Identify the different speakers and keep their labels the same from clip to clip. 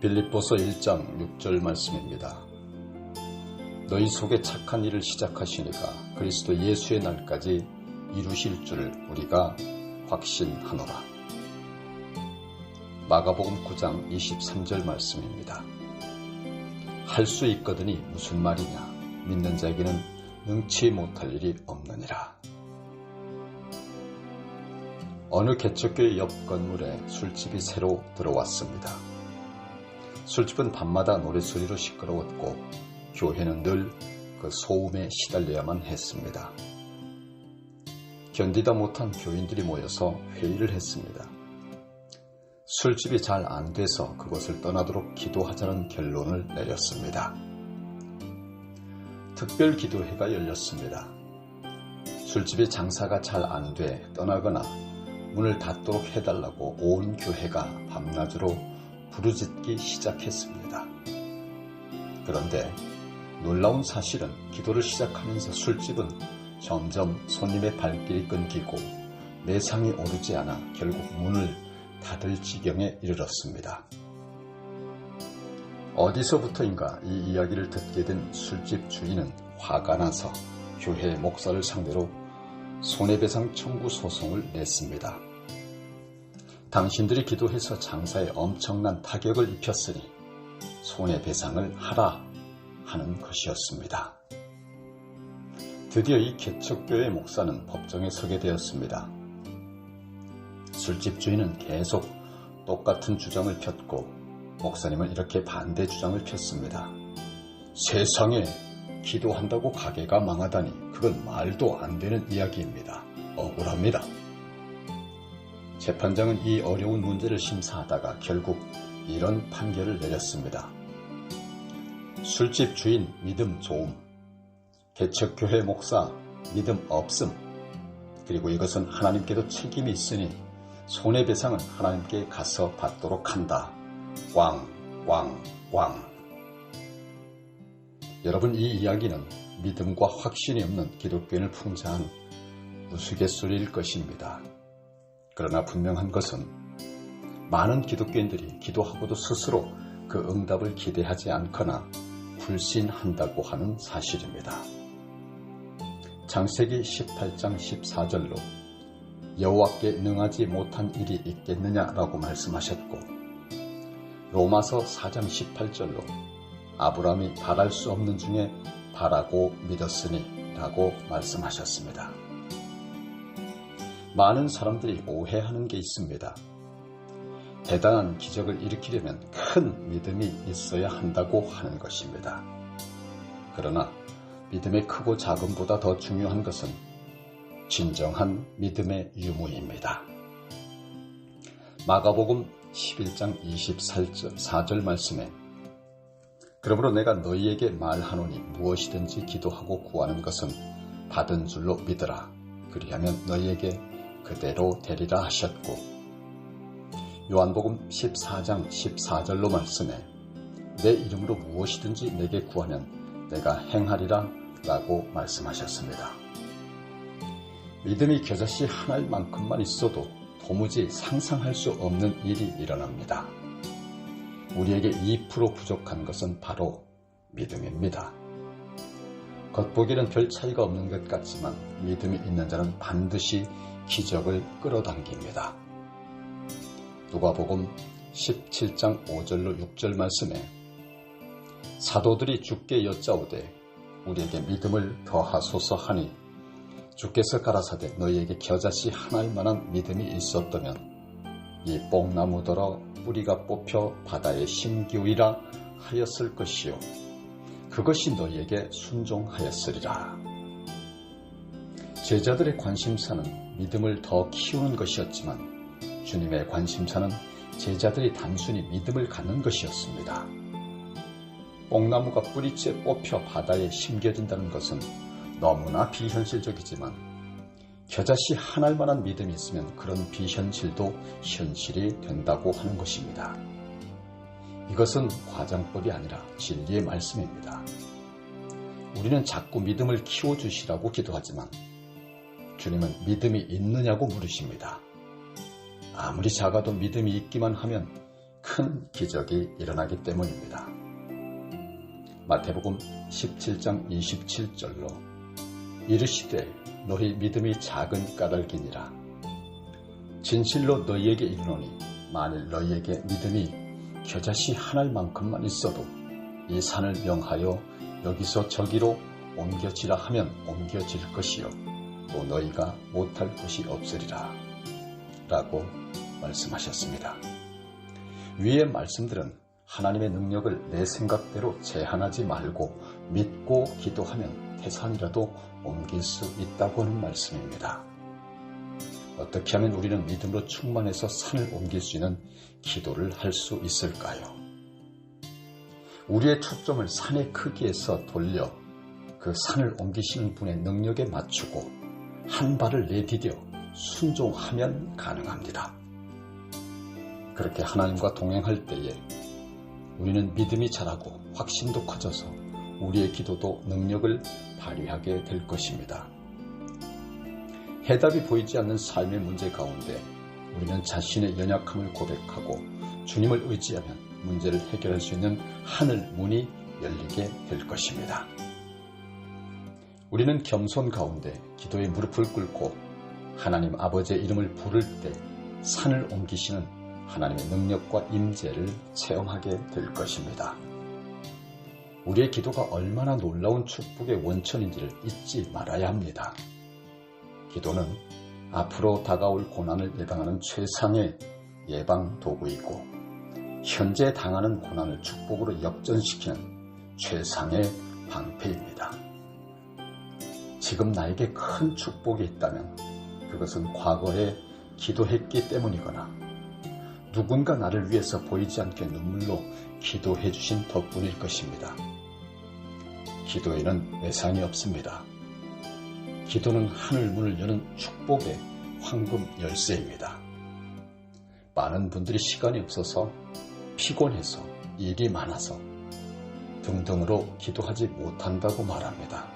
Speaker 1: 빌립보서 1장 6절 말씀입니다. 너희 속에 착한 일을 시작하시니가 그리스도 예수의 날까지 이루실 줄 우리가 확신하노라. 마가복음 9장 23절 말씀입니다. 할 수 있거든이 무슨 말이냐? 믿는 자에게는 능치 못할 일이 없느니라. 어느 개척교회 옆 건물에 술집이 새로 들어왔습니다. 술집은 밤마다 노래소리로 시끄러웠고 교회는 늘 그 소음에 시달려야만 했습니다. 견디다 못한 교인들이 모여서 회의를 했습니다. 술집이 잘 안 돼서 그곳을 떠나도록 기도하자는 결론을 내렸습니다. 특별 기도회가 열렸습니다. 술집이 장사가 잘 안 돼 떠나거나 문을 닫도록 해달라고 온 교회가 밤낮으로 부르짖기 시작했습니다. 그런데 놀라운 사실은 기도를 시작하면서 술집은 점점 손님의 발길이 끊기고 매상이 오르지 않아 결국 문을 닫을 지경에 이르렀습니다. 어디서부터인가 이 이야기를 듣게 된 술집 주인은 화가 나서 교회 목사를 상대로 손해배상 청구 소송을 냈습니다. 당신들이 기도해서 장사에 엄청난 타격을 입혔으니 손해배상을 하라 하는 것이었습니다. 드디어 이 개척교회 목사는 법정에 서게 되었습니다. 술집 주인은 계속 똑같은 주장을 폈고 목사님은 이렇게 반대 주장을 폈습니다. 세상에 기도한다고 가게가 망하다니 그건 말도 안 되는 이야기입니다. 억울합니다. 재판장은 이 어려운 문제를 심사하다가 결국 이런 판결을 내렸습니다. 술집 주인 믿음 좋음, 개척교회 목사 믿음 없음, 그리고 이것은 하나님께도 책임이 있으니 손해배상은 하나님께 가서 받도록 한다. 꽝. 여러분, 이 이야기는 믿음과 확신이 없는 기독교인을 풍자한 우스갯소리일 것입니다. 그러나 분명한 것은 많은 기독교인들이 기도하고도 스스로 그 응답을 기대하지 않거나 불신한다고 하는 사실입니다. 창세기 18장 14절로 여호와께 능하지 못한 일이 있겠느냐라고 말씀하셨고, 로마서 4장 18절로 아브라함이 바랄 수 없는 중에 바라고 믿었으니 라고 말씀하셨습니다. 많은 사람들이 오해하는 게 있습니다. 대단한 기적을 일으키려면 큰 믿음이 있어야 한다고 하는 것입니다. 그러나 믿음의 크고 작음보다 더 중요한 것은 진정한 믿음의 유무입니다. 마가복음 11장 24절 말씀에 그러므로 내가 너희에게 말하노니 무엇이든지 기도하고 구하는 것은 받은 줄로 믿으라. 그리하면 너희에게 그대로 되리라 하셨고, 요한복음 14장 14절로 말씀해 내 이름으로 무엇이든지 내게 구하면 내가 행하리라 라고 말씀하셨습니다. 믿음이 겨자씨 하나만큼만 있어도 도무지 상상할 수 없는 일이 일어납니다. 우리에게 2% 부족한 것은 바로 믿음입니다. 겉보기는 별 차이가 없는 것 같지만 믿음이 있는 자는 반드시 기적을 끌어당깁니다. 누가복음 17장 5절로 6절 말씀에 사도들이 주께 여짜오되 우리에게 믿음을 더하소서 하니 주께서 가라사대 너희에게 겨자씨 하나일 만한 믿음이 있었다면 이 뽕나무더러 뿌리가 뽑혀 바다에 심기우리라 하였을 것이요 그것이 너희에게 순종하였으리라. 제자들의 관심사는 믿음을 더 키우는 것이었지만 주님의 관심사는 제자들이 단순히 믿음을 갖는 것이었습니다. 뽕나무가 뿌리째 뽑혀 바다에 심겨진다는 것은 너무나 비현실적이지만 겨자씨 하나일 만한 믿음이 있으면 그런 비현실도 현실이 된다고 하는 것입니다. 이것은 과장법이 아니라 진리의 말씀입니다. 우리는 자꾸 믿음을 키워주시라고 기도하지만 주님은 믿음이 있느냐고 물으십니다. 아무리 작아도 믿음이 있기만 하면 큰 기적이 일어나기 때문입니다. 마태복음 17장 27절로 이르시되 너희 믿음이 작은 까닭이니라. 진실로 너희에게 이르노니 만일 너희에게 믿음이 겨자씨 한 알만큼만 있어도 이 산을 명하여 여기서 저기로 옮겨지라 하면 옮겨질 것이요 또 너희가 못할 것이 없으리라 라고 말씀하셨습니다. 위의 말씀들은 하나님의 능력을 내 생각대로 제한하지 말고 믿고 기도하면 태산이라도 옮길 수 있다고 하는 말씀입니다. 어떻게 하면 우리는 믿음으로 충만해서 산을 옮길 수 있는 기도를 할 수 있을까요? 우리의 초점을 산의 크기에서 돌려 그 산을 옮기시는 분의 능력에 맞추고 한 발을 내디뎌 순종하면 가능합니다. 그렇게 하나님과 동행할 때에 우리는 믿음이 자라고 확신도 커져서 우리의 기도도 능력을 발휘하게 될 것입니다. 해답이 보이지 않는 삶의 문제 가운데 우리는 자신의 연약함을 고백하고 주님을 의지하면 문제를 해결할 수 있는 하늘 문이 열리게 될 것입니다. 우리는 겸손 가운데 기도에 무릎을 꿇고 하나님 아버지의 이름을 부를 때 산을 옮기시는 하나님의 능력과 임재를 체험하게 될 것입니다. 우리의 기도가 얼마나 놀라운 축복의 원천인지를 잊지 말아야 합니다. 기도는 앞으로 다가올 고난을 예방하는 최상의 예방 도구이고 현재 당하는 고난을 축복으로 역전시키는 최상의 방패입니다. 지금 나에게 큰 축복이 있다면 그것은 과거에 기도했기 때문이거나 누군가 나를 위해서 보이지 않게 눈물로 기도해 주신 덕분일 것입니다. 기도에는 외상이 없습니다. 기도는 하늘 문을 여는 축복의 황금 열쇠입니다. 많은 분들이 시간이 없어서 피곤해서 일이 많아서 등등으로 기도하지 못한다고 말합니다.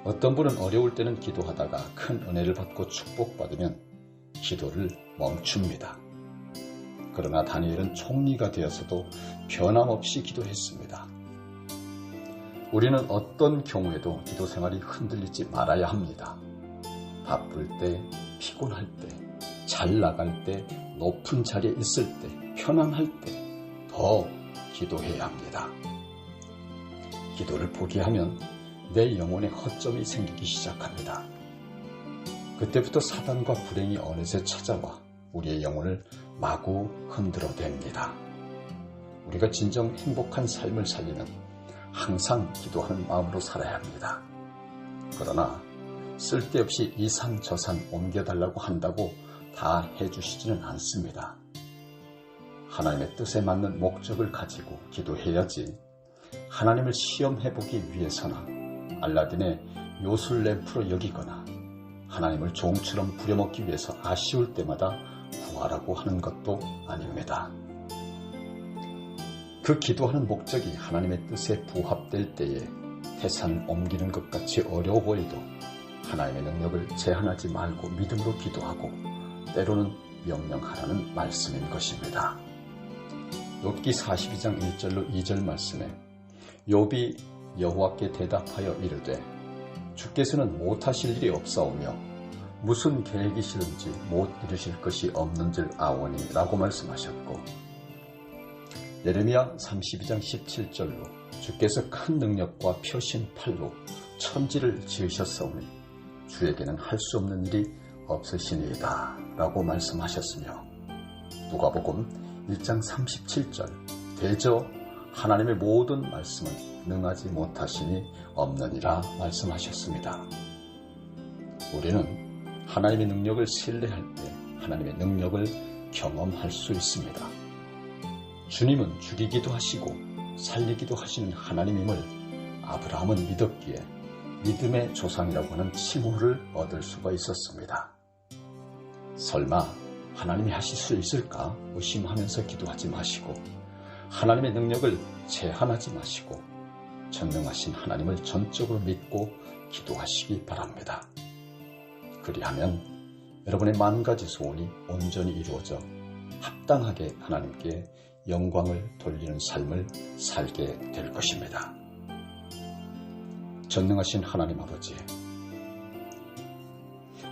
Speaker 1: 어떤 분은 어려울 때는 기도하다가 큰 은혜를 받고 축복받으면 기도를 멈춥니다. 그러나 다니엘은 총리가 되어서도 변함없이 기도했습니다. 우리는 어떤 경우에도 기도 생활이 흔들리지 말아야 합니다. 바쁠 때, 피곤할 때, 잘 나갈 때, 높은 자리에 있을 때, 편안할 때 더 기도해야 합니다. 기도를 포기하면 내 영혼에 허점이 생기기 시작합니다. 그때부터 사단과 불행이 어느새 찾아와 우리의 영혼을 마구 흔들어댑니다. 우리가 진정 행복한 삶을 살리는 항상 기도하는 마음으로 살아야 합니다. 그러나 쓸데없이 이 산 저 산 옮겨달라고 한다고 다 해주시지는 않습니다. 하나님의 뜻에 맞는 목적을 가지고 기도해야지 하나님을 시험해보기 위해서나 알라딘의 요술 램프로 여기거나 하나님을 종처럼 부려먹기 위해서 아쉬울 때마다 구하라고 하는 것도 아닙니다. 그 기도하는 목적이 하나님의 뜻에 부합될 때에 태산을 옮기는 것 같이 어려워 보여도 하나님의 능력을 제한하지 말고 믿음으로 기도하고 때로는 명령하라는 말씀인 것입니다. 욥기 42장 1절로 2절 말씀에 욥이 여호와께 대답하여 이르되 주께서는 못하실 일이 없사오며 무슨 계획이시든지 못 이루실 것이 없는 줄 아오니 라고 말씀하셨고 예레미야 32장 17절로 주께서 큰 능력과 펴신 팔로 천지를 지으셨사오니 주에게는 할 수 없는 일이 없으시니이다 라고 말씀하셨으며 누가복음 1장 37절 대저 하나님의 모든 말씀은 능하지 못하시니 없느니라 말씀하셨습니다. 우리는 하나님의 능력을 신뢰할 때 하나님의 능력을 경험할 수 있습니다. 주님은 죽이기도 하시고 살리기도 하시는 하나님임을 아브라함은 믿었기에 믿음의 조상이라고 하는 칭호를 얻을 수가 있었습니다. 설마 하나님이 하실 수 있을까 의심하면서 기도하지 마시고 하나님의 능력을 제한하지 마시고 전능하신 하나님을 전적으로 믿고 기도하시기 바랍니다. 그리하면 여러분의 만 가지 소원이 온전히 이루어져 합당하게 하나님께 영광을 돌리는 삶을 살게 될 것입니다. 전능하신 하나님 아버지,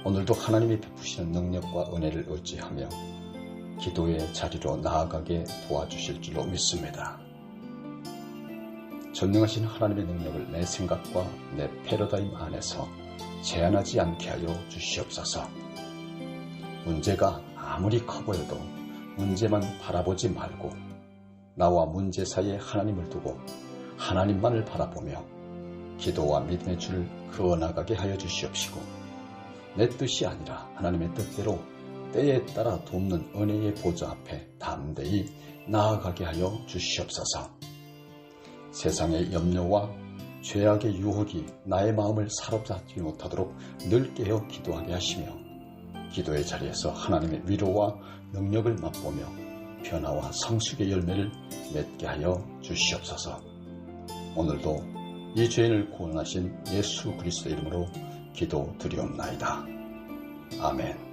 Speaker 1: 오늘도 하나님이 베푸시는 능력과 은혜를 의지하며 기도의 자리로 나아가게 도와주실 줄로 믿습니다. 전능하신 하나님의 능력을 내 생각과 내 패러다임 안에서 제한하지 않게 하여 주시옵소서. 문제가 아무리 커 보여도 문제만 바라보지 말고 나와 문제 사이에 하나님을 두고 하나님만을 바라보며 기도와 믿음의 줄을 그어나가게 하여 주시옵시고, 내 뜻이 아니라 하나님의 뜻대로 때에 따라 돕는 은혜의 보좌 앞에 담대히 나아가게 하여 주시옵소서. 세상의 염려와 죄악의 유혹이 나의 마음을 사로잡지 못하도록 늘 깨어 기도하게 하시며, 기도의 자리에서 하나님의 위로와 능력을 맛보며 변화와 성숙의 열매를 맺게 하여 주시옵소서. 오늘도 이 죄인을 구원하신 예수 그리스도의 이름으로 기도드리옵나이다. 아멘.